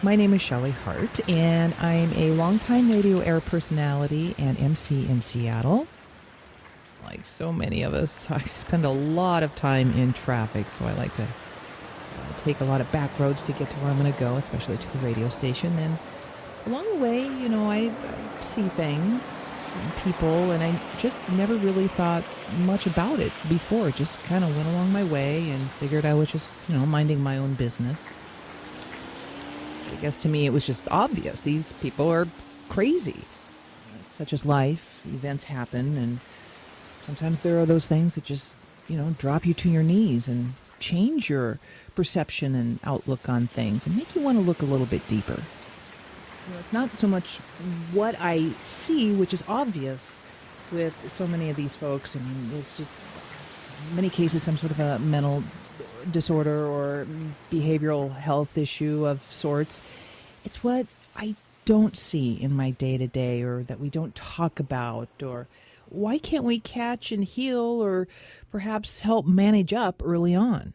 My name is Shelley Hart, and I'm a longtime radio air personality and MC in Seattle. Like so many of us, I spend a lot of time in traffic, so I like to take a lot of back roads to get to where I'm going to go, especially to the radio station. And along the way, I see things, and people, and I just never really thought much about it before. It just kind of went along my way and figured I was just, minding my own business. I guess to me it was just obvious. These people are crazy. Such as life, events happen, and sometimes there are those things that just, drop you to your knees and change your perception and outlook on things and make you want to look a little bit deeper. It's not so much what I see, which is obvious with so many of these folks. I mean, it's just, in many cases, some sort of a mental disorder or behavioral health issue of sorts. It's what I don't see in my day-to-day, or that we don't talk about, or why can't we catch and heal or perhaps help manage up early on?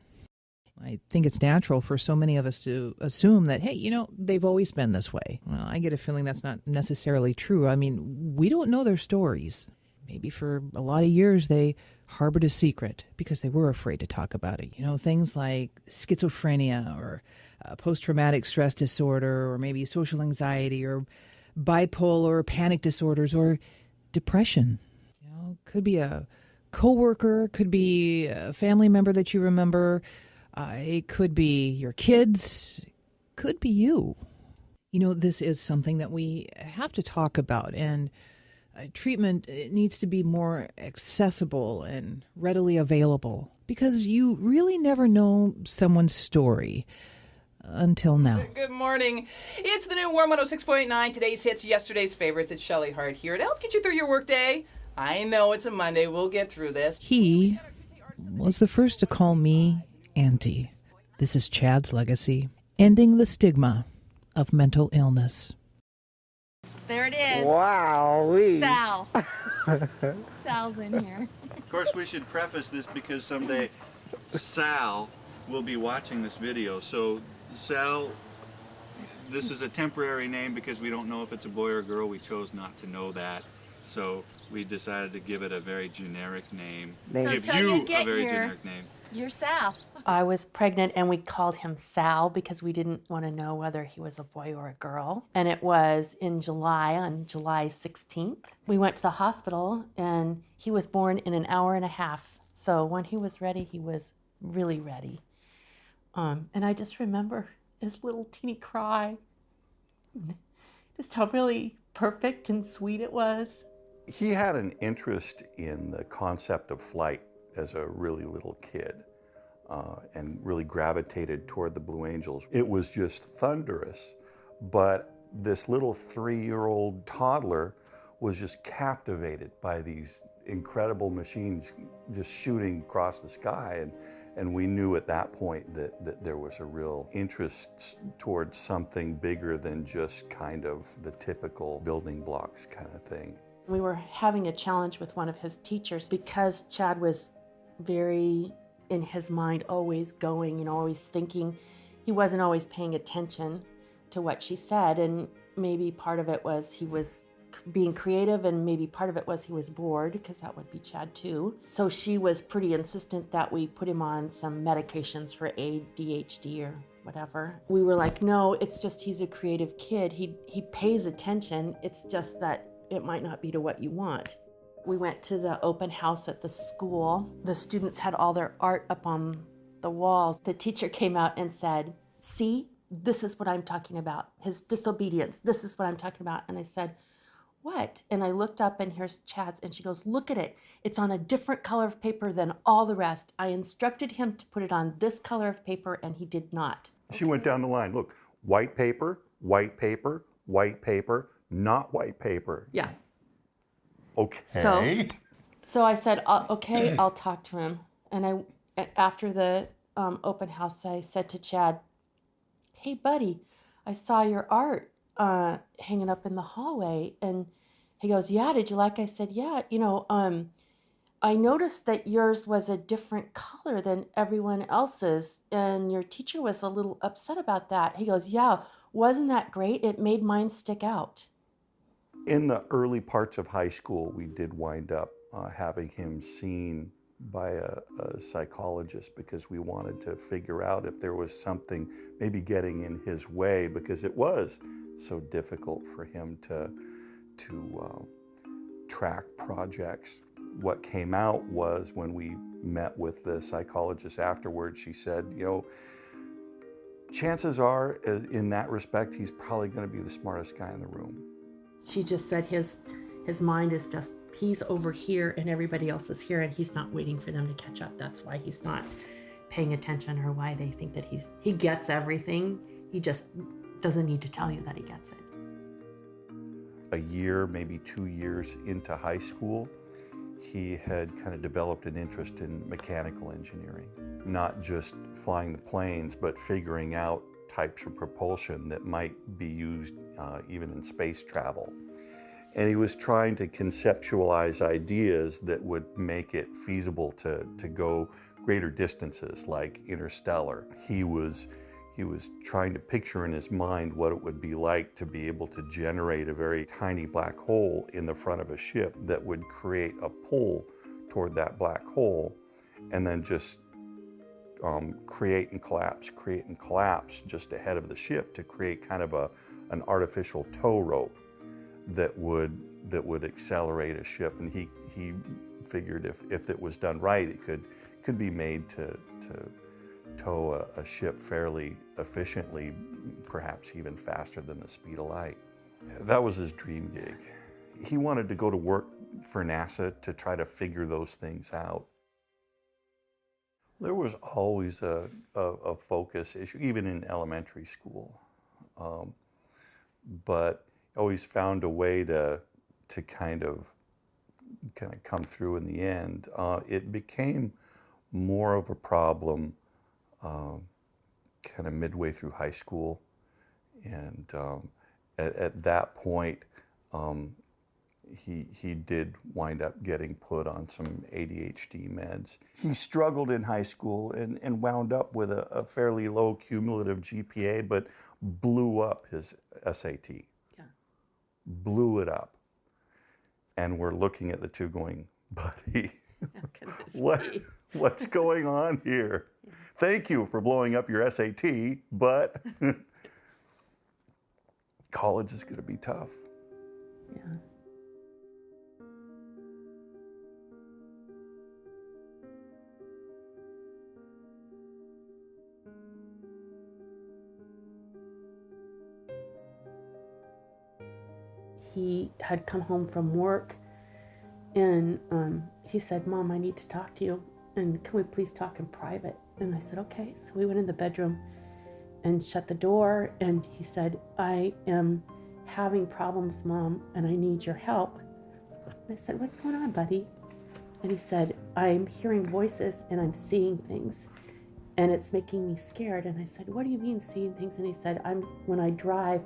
I think it's natural for so many of us to assume that, hey, they've always been this way. Well, I get a feeling that's not necessarily true. I mean, we don't know their stories. Maybe for a lot of years they harbored a secret because they were afraid to talk about it. Things like schizophrenia or post-traumatic stress disorder, or maybe social anxiety or bipolar or panic disorders or depression. Could be a coworker, could be a family member that you remember. It could be your kids, could be you. This is something that we have to talk about, and treatment needs to be more accessible and readily available, because you really never know someone's story until now. Good morning. It's the new Warm 106.9. Today's hits, yesterday's favorites. It's Shelley Hart here to help get you through your workday. I know it's a Monday. We'll get through this. He was the first to call me Auntie. This is Chad's legacy, ending the stigma of mental illness. There it is. Wow. Sal. Sal's in here. Of course, we should preface this because someday Sal will be watching this video. So, Sal, this is a temporary name because we don't know if it's a boy or a girl. We chose not to know that. So we decided to give it a very generic name. Give you a very generic name. You're Sal. I was pregnant and we called him Sal because we didn't want to know whether he was a boy or a girl. And it was in July, on July 16th. We went to the hospital and he was born in an hour and a half. So when he was ready, he was really ready. And I just remember his little teeny cry. Just how really perfect and sweet it was. He had an interest in the concept of flight as a really little kid, and really gravitated toward the Blue Angels. It was just thunderous, but this little 3-year-old toddler was just captivated by these incredible machines just shooting across the sky, and we knew at that point that there was a real interest towards something bigger than just kind of the typical building blocks kind of thing. We were having a challenge with one of his teachers because Chad was very, in his mind, always going, always thinking. He wasn't always paying attention to what she said, and maybe part of it was he was being creative, and maybe part of it was he was bored, because that would be Chad too. So she was pretty insistent that we put him on some medications for ADHD or whatever. We were like, no, it's just he's a creative kid. He pays attention. It's just that it might not be to what you want. We went to the open house at the school. The students had all their art up on the walls. The teacher came out and said, see, this is what I'm talking about. His disobedience, this is what I'm talking about. And I said, what? And I looked up and here's Chad's, and she goes, look at it. It's on a different color of paper than all the rest. I instructed him to put it on this color of paper and he did not. She went down the line, look, white paper, white paper, white paper, not white paper. Yeah. Okay. So I said, okay, I'll talk to him. And after the open house, I said to Chad, hey, buddy, I saw your art hanging up in the hallway. And he goes, yeah, did you like it? I said, yeah, I noticed that yours was a different color than everyone else's, and your teacher was a little upset about that. He goes, yeah, wasn't that great. It made mine stick out. In the early parts of high school, we did wind up having him seen by a psychologist because we wanted to figure out if there was something maybe getting in his way, because it was so difficult for him to track projects. What came out was, when we met with the psychologist afterwards, she said, you know, chances are in that respect, he's probably going to be the smartest guy in the room. She just said his mind is just, he's over here and everybody else is here, and he's not waiting for them to catch up. That's why he's not paying attention, or why they think that he gets everything. He just doesn't need to tell you that he gets it. A year, maybe 2 years into high school, he had kind of developed an interest in mechanical engineering. Not just flying the planes, but figuring out types of propulsion that might be used even in space travel. And he was trying to conceptualize ideas that would make it feasible to go greater distances, like interstellar. He was trying to picture in his mind what it would be like to be able to generate a very tiny black hole in the front of a ship that would create a pull toward that black hole, and then just create and collapse just ahead of the ship to create kind of an artificial tow rope that would accelerate a ship. And he figured if it was done right, it could be made to tow a ship fairly efficiently, perhaps even faster than the speed of light. That was his dream gig. He wanted to go to work for NASA to try to figure those things out. There was always a focus issue, even in elementary school, but always found a way to kind of come through in the end. It became more of a problem kind of midway through high school, and at that point, he did wind up getting put on some ADHD meds. He struggled in high school and wound up with a fairly low cumulative GPA, but blew up his SAT. Yeah. Blew it up. And we're looking at the two going, buddy, what's going on here? Thank you for blowing up your SAT, but college is going to be tough. Yeah. He had come home from work, and he said, "Mom, I need to talk to you, and can we please talk in private?" And I said, "Okay." So we went in the bedroom and shut the door, and he said, "I am having problems, Mom, and I need your help." And I said, "What's going on, buddy?" And he said, "I'm hearing voices and I'm seeing things, and it's making me scared." And I said, "What do you mean seeing things?" And he said, when I drive,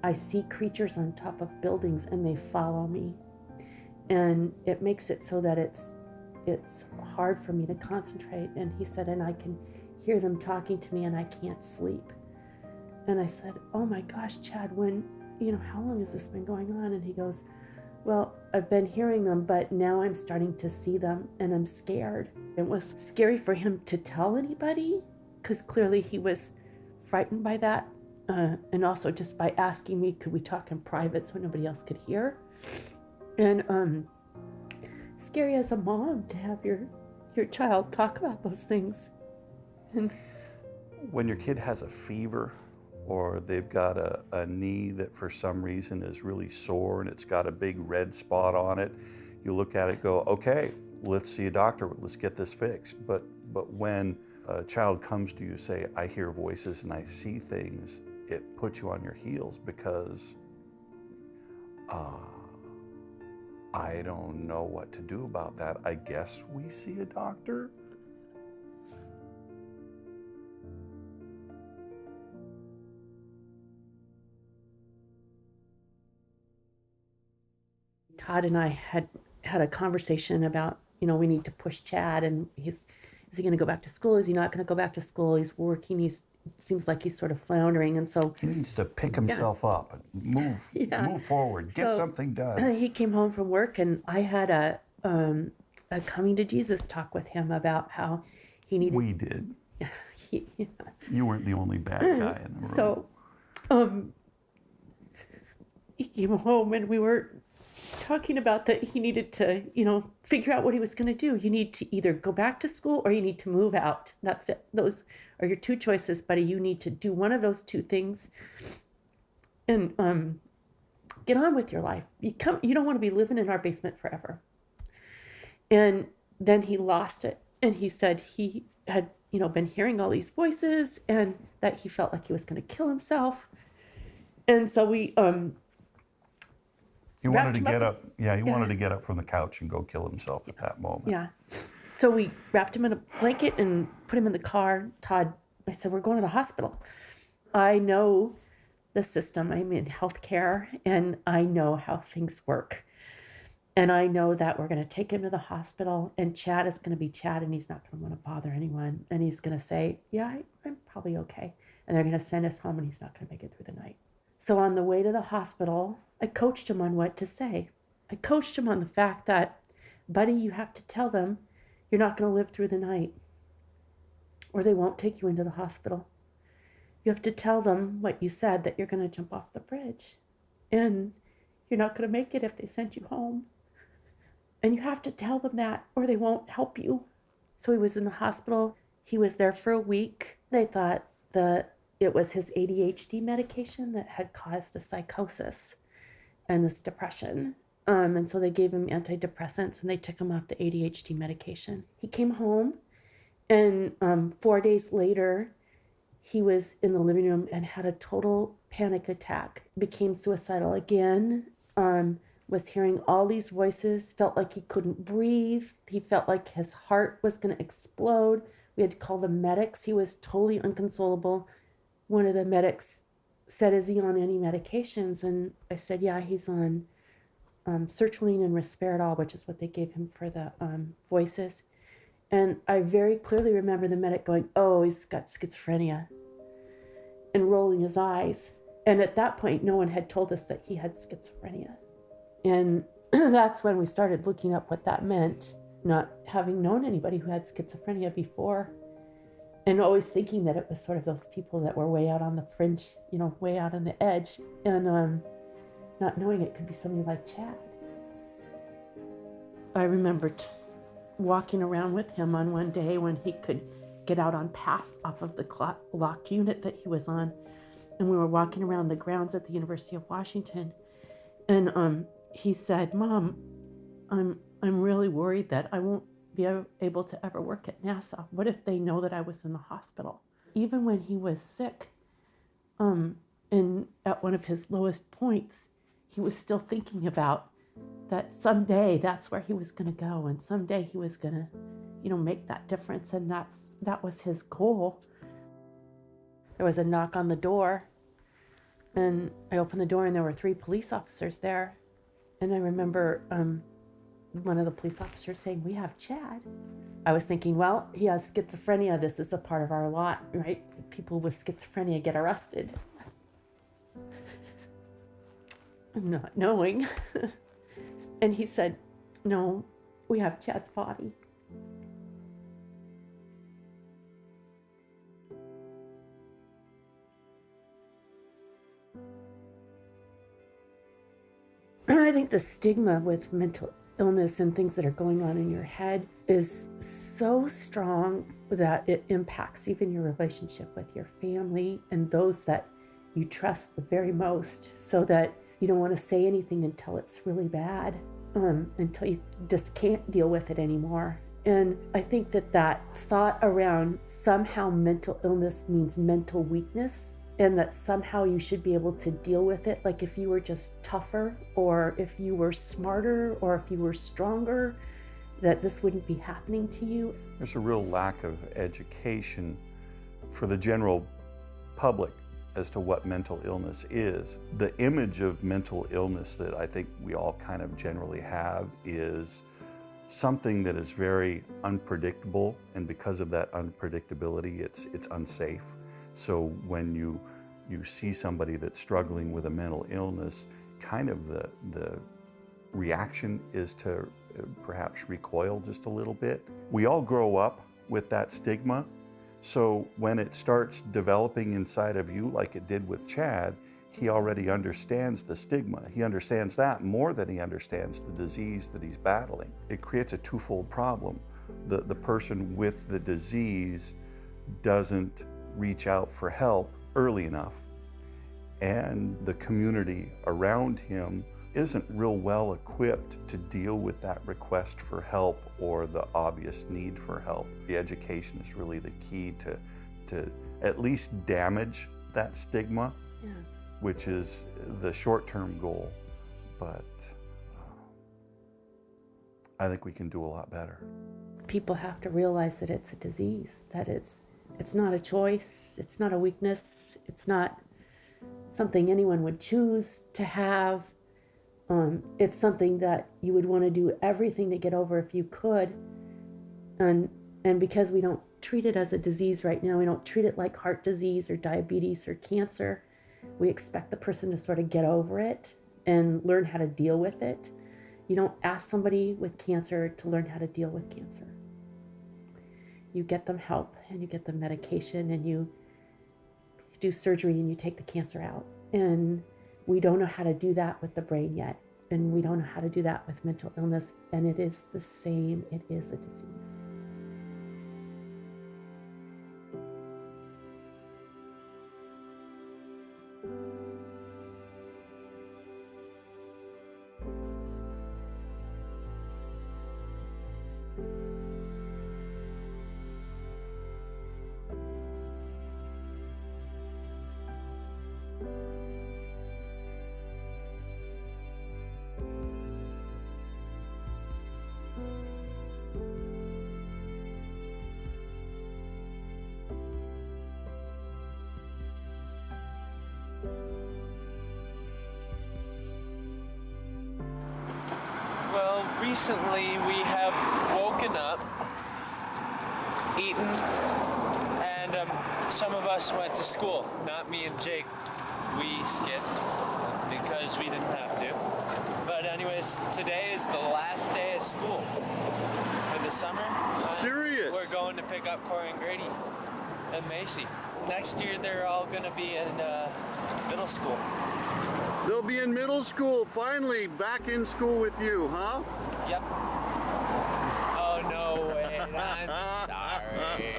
I see creatures on top of buildings and they follow me. And it makes it so that it's hard for me to concentrate." And he said, "And I can hear them talking to me and I can't sleep." And I said, "Oh my gosh, Chad, how long has this been going on?" And he goes, "Well, I've been hearing them, but now I'm starting to see them and I'm scared." It was scary for him to tell anybody, because clearly he was frightened by that. And also just by asking me, could we talk in private so nobody else could hear? And scary as a mom to have your child talk about those things. And when your kid has a fever, or they've got a knee that for some reason is really sore and it's got a big red spot on it, you look at it, go, okay, let's see a doctor, let's get this fixed. But when a child comes to you, say, "I hear voices and I see things," it puts you on your heels, because I don't know what to do about that. I guess we see a doctor. Todd and I had a conversation about, we need to push Chad, and he's Is he going to go back to school? Is he not going to go back to school? He's working. Seems like he's sort of floundering. And so He needs to pick himself up and move forward, get something done. he came home from work, and I had a coming to Jesus talk with him about how he needed. We did. Yeah. You weren't the only bad guy in the room. So, he came home, and we were talking about that he needed to, figure out what he was going to do. You need to either go back to school or you need to move out. That's it. Those are your two choices, buddy. You need to do one of those two things and get on with your life. You don't want to be living in our basement forever. And then he lost it. And he said he had, been hearing all these voices and that he felt like he was going to kill himself. And so we, he wanted to get up. Yeah, he wanted to get up from the couch and go kill himself at that moment. Yeah. So we wrapped him in a blanket and put him in the car. Todd, I said, we're going to the hospital. I know the system. I'm in healthcare, and I know how things work. And I know that we're going to take him to the hospital, and Chad is going to be Chad, and he's not going to want to bother anyone. And he's going to say, yeah, I'm probably okay. And they're going to send us home, and he's not going to make it through the night. So on the way to the hospital, I coached him on what to say. I coached him on the fact that, buddy, you have to tell them you're not going to live through the night, or they won't take you into the hospital. You have to tell them what you said, that you're going to jump off the bridge, and you're not going to make it if they send you home. And you have to tell them that, or they won't help you. So he was in the hospital. He was there for a week. They thought that it was his ADHD medication that had caused a psychosis and this depression. And so they gave him antidepressants, and they took him off the ADHD medication. He came home, and 4 days later, he was in the living room and had a total panic attack, became suicidal again, was hearing all these voices, felt like he couldn't breathe. He felt like his heart was going to explode. We had to call the medics. He was totally inconsolable. One of the medics said, is he on any medications? And I said, yeah, he's on sertraline and risperidol, which is what they gave him for the voices. And I very clearly remember the medic going, oh, he's got schizophrenia, and rolling his eyes. And at that point, no one had told us that he had schizophrenia. And that's when we started looking up what that meant, not having known anybody who had schizophrenia before, and always thinking that it was sort of those people that were way out on the fringe, way out on the edge, and not knowing it could be somebody like Chad. I remember walking around with him on one day when he could get out on pass off of the locked unit that he was on, and we were walking around the grounds at the University of Washington, and he said, Mom, I'm really worried that I won't be able to ever work at NASA. What if they know that I was in the hospital? Even when he was sick, and at one of his lowest points, he was still thinking about that someday that's where he was going to go, and someday he was going to, make that difference, and that was his goal. There was a knock on the door, and I opened the door, and there were 3 police officers there. And I remember one of the police officers saying, we have Chad. I was thinking, well, he has schizophrenia. This is a part of our lot, right? People with schizophrenia get arrested. Not knowing. And he said, no, we have Chad's body. I think the stigma with mental illness and things that are going on in your head is so strong that it impacts even your relationship with your family and those that you trust the very most, so that you don't want to say anything until it's really bad, until you just can't deal with it anymore. And I think that thought around somehow mental illness means mental weakness, and that somehow you should be able to deal with it, like if you were just tougher, or if you were smarter, or if you were stronger, that this wouldn't be happening to you. There's a real lack of education for the general public as to what mental illness is. The image of mental illness that I think we all kind of generally have is something that is very unpredictable, and because of that unpredictability, it's unsafe. So when you see somebody that's struggling with a mental illness, kind of the reaction is to perhaps recoil just a little bit. We all grow up with that stigma, so when it starts developing inside of you like it did with Chad, he already understands the stigma. He understands that more than he understands the disease that he's battling. It creates a twofold problem. The person with the disease doesn't reach out for help early enough, and the community around him isn't real well equipped to deal with that request for help or the obvious need for help. The education is really the key to at least damage that stigma, Yeah. which is the short-term goal, but I think we can do a lot better. People have to realize that it's a disease, that it's not a choice, it's not a weakness, it's not something anyone would choose to have. It's something that you would want to do everything to get over if you could. And because we don't treat it as a disease right now, we don't treat it like heart disease or diabetes or cancer, we expect the person to sort of get over it and learn how to deal with it. You don't ask somebody with cancer to learn how to deal with cancer. You get them help and you get them medication and you do surgery and you take the cancer out. And we don't know how to do that with the brain yet. And we don't know how to do that with mental illness. And it is the same. It is a disease. Well, recently we have woken up, eaten, and some of us went to school. Not me and Jake. We skipped because we didn't have to. But anyways, today is the last day of school for the summer. Serious? We're going to pick up Corey and Grady and Macy. Next year they're all going to be in middle school. They'll be in middle school, finally back in school with you, huh? Yep. Oh, no way. I'm sorry.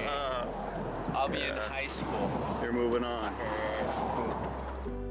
I'll be in high school. You're moving on. Suckers.